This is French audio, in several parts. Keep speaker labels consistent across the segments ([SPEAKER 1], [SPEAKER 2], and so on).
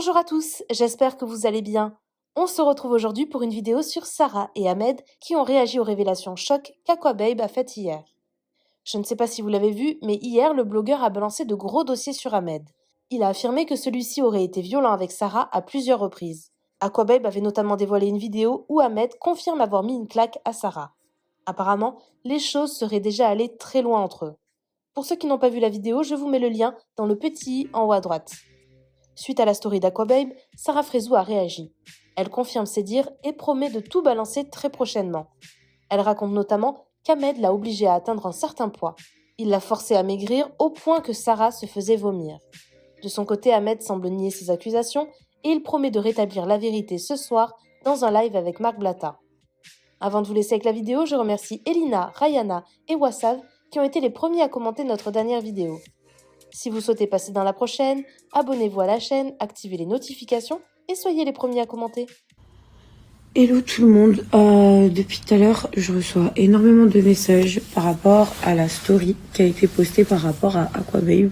[SPEAKER 1] Bonjour à tous, j'espère que vous allez bien. On se retrouve aujourd'hui pour une vidéo sur Sarah et Ahmed qui ont réagi aux révélations choc qu'Aquababe a faites hier. Je ne sais pas si vous l'avez vu, mais hier, le blogueur a balancé de gros dossiers sur Ahmed. Il a affirmé que celui-ci aurait été violent avec Sarah à plusieurs reprises. Aquababe avait notamment dévoilé une vidéo où Ahmed confirme avoir mis une claque à Sarah. Apparemment, les choses seraient déjà allées très loin entre eux. Pour ceux qui n'ont pas vu la vidéo, je vous mets le lien dans le petit i en haut à droite. Suite à la story d'Aquababe, Sarah Frézou a réagi. Elle confirme ses dires et promet de tout balancer très prochainement. Elle raconte notamment qu'Ahmed l'a obligée à atteindre un certain poids. Il l'a forcée à maigrir au point que Sarah se faisait vomir. De son côté, Ahmed semble nier ses accusations et il promet de rétablir la vérité ce soir dans un live avec Marc Blatta. Avant de vous laisser avec la vidéo, je remercie Elina, Rayana et Wassav qui ont été les premiers à commenter notre dernière vidéo. Si vous souhaitez passer dans la prochaine, abonnez-vous à la chaîne, activez les notifications et soyez les premiers à commenter.
[SPEAKER 2] Hello tout le monde, depuis tout à l'heure je reçois énormément de messages par rapport à la story qui a été postée par rapport à Aquababe.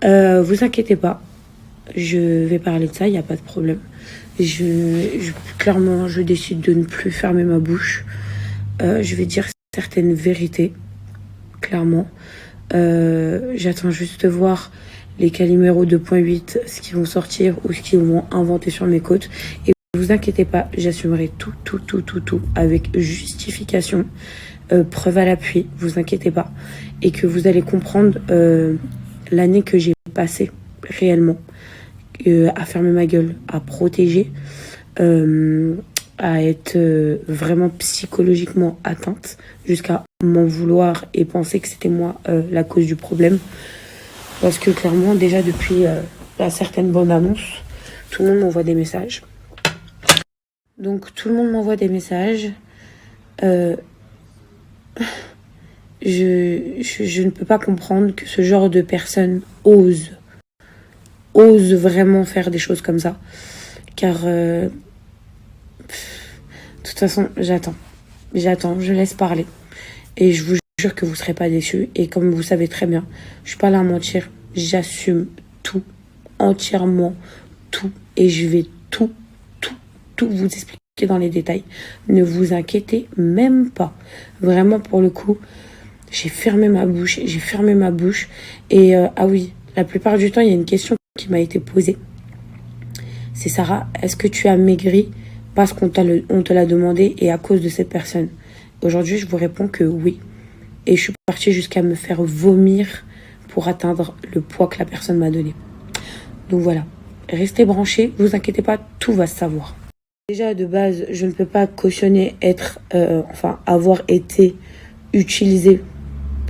[SPEAKER 2] Vous inquiétez pas, je vais parler de ça, il n'y a pas de problème. Clairement je décide de ne plus fermer ma bouche. Je vais dire certaines vérités, clairement. J'attends juste de voir les Calimero 2.8, ce qu'ils vont sortir ou ce qu'ils vont inventer sur mes côtes. Et ne vous inquiétez pas, j'assumerai tout avec justification, preuve à l'appui, vous inquiétez pas. Et que vous allez comprendre l'année que j'ai passée réellement à fermer ma gueule, à protéger, à être vraiment psychologiquement atteinte jusqu'à m'en vouloir et penser que c'était moi la cause du problème. Parce que clairement, déjà depuis la certaine bonne annonce, tout le monde m'envoie des messages. Donc tout le monde m'envoie des messages. Je ne peux pas comprendre que ce genre de personne ose vraiment faire des choses comme ça. Car de toute façon, j'attends, je laisse parler. Et je vous jure que vous ne serez pas déçus. Et comme vous savez très bien, je ne suis pas là à mentir. J'assume tout, entièrement tout. Et je vais tout vous expliquer dans les détails. Ne vous inquiétez même pas. Vraiment, pour le coup, j'ai fermé ma bouche. Et ah oui, la plupart du temps, il y a une question qui m'a été posée. C'est Sarah, est-ce que tu as maigri parce qu'on te l'a demandé et à cause de cette personne? Aujourd'hui, je vous réponds que oui. Et je suis partie jusqu'à me faire vomir pour atteindre le poids que la personne m'a donné. Donc voilà, restez branchés, vous inquiétez pas, tout va se savoir. Déjà, de base, je ne peux pas cautionner avoir été utilisée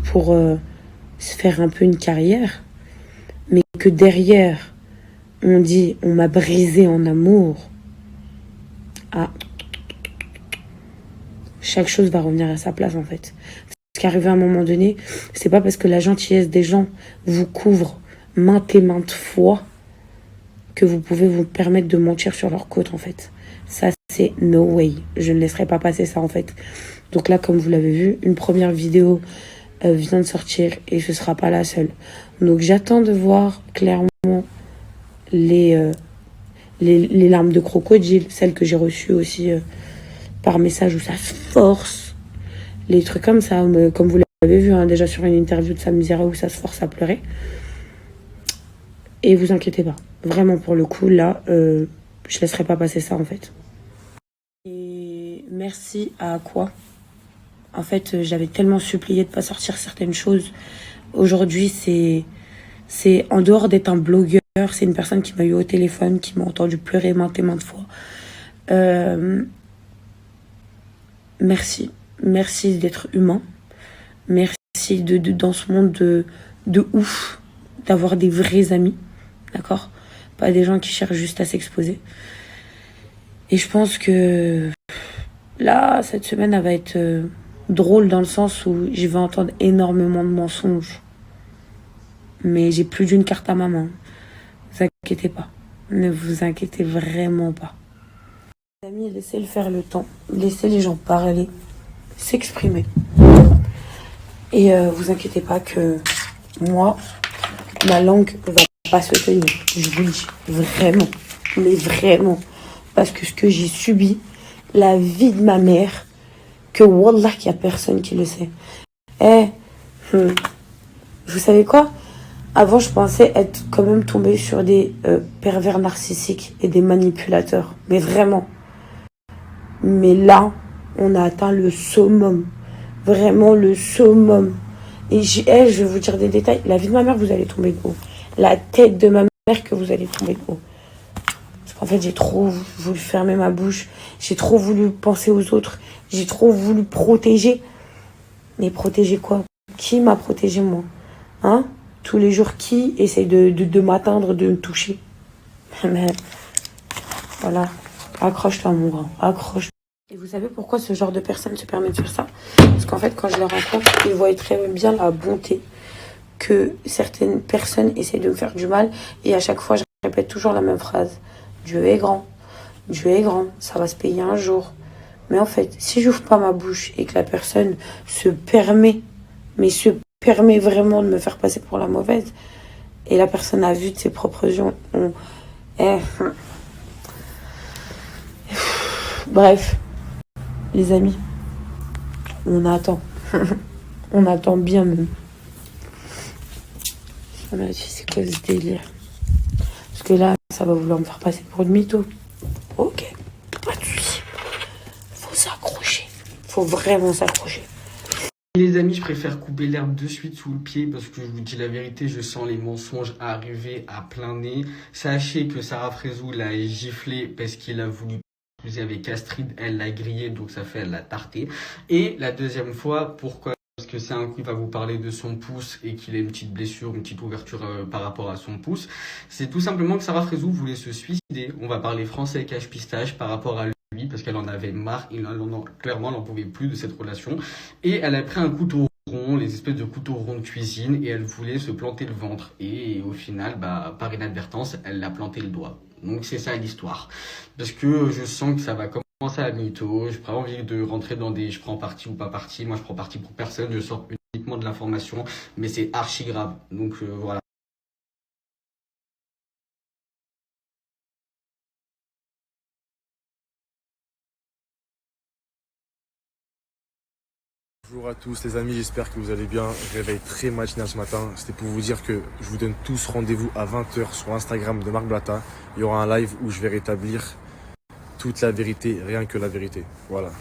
[SPEAKER 2] pour se faire un peu une carrière. Mais que derrière, on m'a brisé en amour. Ah, chaque chose va revenir à sa place en fait. Parce qu'arrivé à un moment donné, c'est pas parce que la gentillesse des gens vous couvre maintes et maintes fois que vous pouvez vous permettre de mentir sur leur côte en fait. Ça c'est no way. Je ne laisserai pas passer ça en fait. Donc là, comme vous l'avez vu, une première vidéo vient de sortir et ce sera pas la seule. Donc j'attends de voir clairement les larmes de crocodile, celles que j'ai reçues aussi par message où ça se force, les trucs comme ça, comme vous l'avez vu déjà sur une interview de Sam Zira où ça se force à pleurer. Et vous inquiétez pas, vraiment pour le coup là, je laisserai pas passer ça en fait. Et merci à Aqua. En fait, j'avais tellement supplié de pas sortir certaines choses. Aujourd'hui, c'est en dehors d'être un blogueur, c'est une personne qui m'a eu au téléphone, qui m'a entendu pleurer maintes et maintes fois. Merci d'être humain. Merci dans ce monde de ouf, d'avoir des vrais amis, d'accord? Pas des gens qui cherchent juste à s'exposer. Et je pense que là, cette semaine, elle va être drôle dans le sens où je vais entendre énormément de mensonges. Mais j'ai plus d'une carte à ma main. Ne vous inquiétez pas. Ne vous inquiétez vraiment pas. Les amis, laissez-le faire le temps. Laissez les gens parler, s'exprimer. Et vous inquiétez pas que moi, ma langue va pas se tenir. Je vous le dis, vraiment. Mais vraiment. Parce que ce que j'ai subi, la vie de ma mère, que wallah, qu'il n'y a personne qui le sait. Vous savez quoi? Avant, je pensais être quand même tombée sur des pervers narcissiques et des manipulateurs. Mais vraiment. Mais là, on a atteint le summum. Vraiment le summum. Et je vais vous dire des détails. La vie de ma mère, vous allez tomber de haut. La tête de ma mère, que vous allez tomber de haut. Parce qu'en fait, j'ai trop voulu fermer ma bouche. J'ai trop voulu penser aux autres. J'ai trop voulu protéger. Mais protéger quoi? Qui m'a protégé, moi? Hein? Tous les jours, qui essaye de m'atteindre, de me toucher? Mais voilà. Accroche-toi, mon grand. Accroche-toi. Et vous savez pourquoi ce genre de personne se permet de faire ça? Parce qu'en fait, quand je les rencontre, ils voient très bien la bonté que certaines personnes essaient de me faire du mal. Et à chaque fois, je répète toujours la même phrase. Dieu est grand. Dieu est grand. Ça va se payer un jour. Mais en fait, si j'ouvre pas ma bouche et que la personne se permet vraiment de me faire passer pour la mauvaise, et la personne a vu de ses propres yeux, bref, les amis, on attend. On attend bien même. On a dit, c'est quoi ce délire? Parce que là, ça va vouloir me faire passer pour une mytho. Ok, pas de soucis. Faut s'accrocher. Faut vraiment s'accrocher.
[SPEAKER 3] Les amis, je préfère couper l'herbe de suite sous le pied parce que je vous dis la vérité, je sens les mensonges arriver à plein nez. Sachez que Sarah Frézou l'a giflé parce qu'il a voulu poser avec Astrid, elle l'a grillé, donc ça fait elle l'a tarté. Et la deuxième fois, pourquoi? Parce que c'est un coup, il va vous parler de son pouce et qu'il a une petite blessure, une petite ouverture par rapport à son pouce. C'est tout simplement que Sarah Frézou voulait se suicider. On va parler français cache pistache par rapport à lui parce qu'elle en avait marre, clairement elle n'en pouvait plus de cette relation. Et elle a pris un couteau rond, les espèces de couteaux ronds de cuisine, et elle voulait se planter le ventre. Et au final, par inadvertance, elle l'a planté le doigt. Donc c'est ça l'histoire. Parce que je sens que ça va commencer à mytho, j'ai pas envie de rentrer dans des je prends parti ou pas parti, moi je prends parti pour personne, je sors uniquement de l'information, mais c'est archi grave. Donc voilà.
[SPEAKER 4] Bonjour à tous les amis, j'espère que vous allez bien. Réveil très matinal ce matin. C'était pour vous dire que je vous donne tous rendez-vous à 20h sur Instagram de Marc Blatta. Il y aura un live où je vais rétablir toute la vérité, rien que la vérité. Voilà.